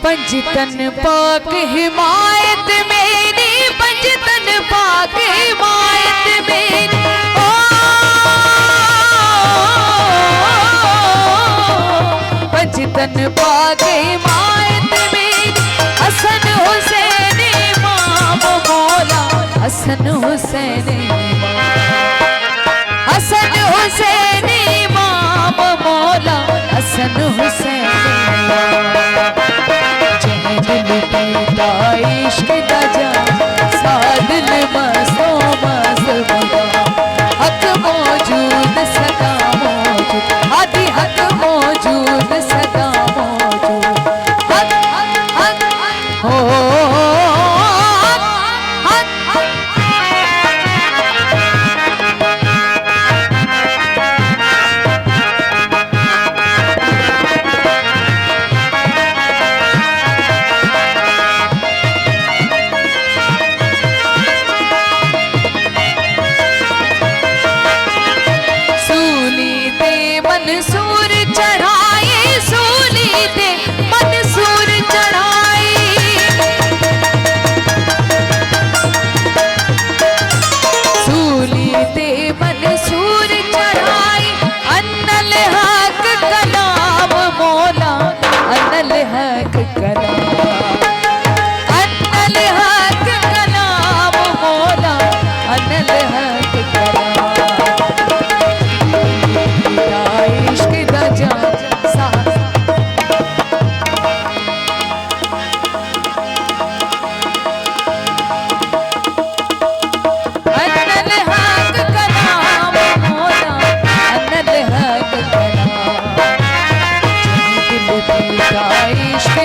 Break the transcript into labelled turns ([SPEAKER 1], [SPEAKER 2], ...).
[SPEAKER 1] पंजतन पाक हिमायत मेरी, पंजतन पाक हिमायत मेरी। ओ पंजतन पाक हिमायत मेरी, हसन हुसैन इमाम मौला, हसन हुसैन हसन हुसैन इमाम मौला, हसन हुसैन इश्क दजा सादिल मस्तो मस्त हक मौजूद सदा मौजूद, आदि हक मौजूद सदा मौजूद, हक हक हो मंसूर चढ़ाए, सूली ते मंसूर चढ़ाए, सूली ते मंसूर चढ़ाए। अन्नल हक कलाम मौला, अन्नल हक कलाम, अन्नल हक कलाम मौला, अन्नल हक कलाम। इश्क दजा अन्नल हक कलाम मौला, अन्नल हक कलाम। दिल पीता इश्क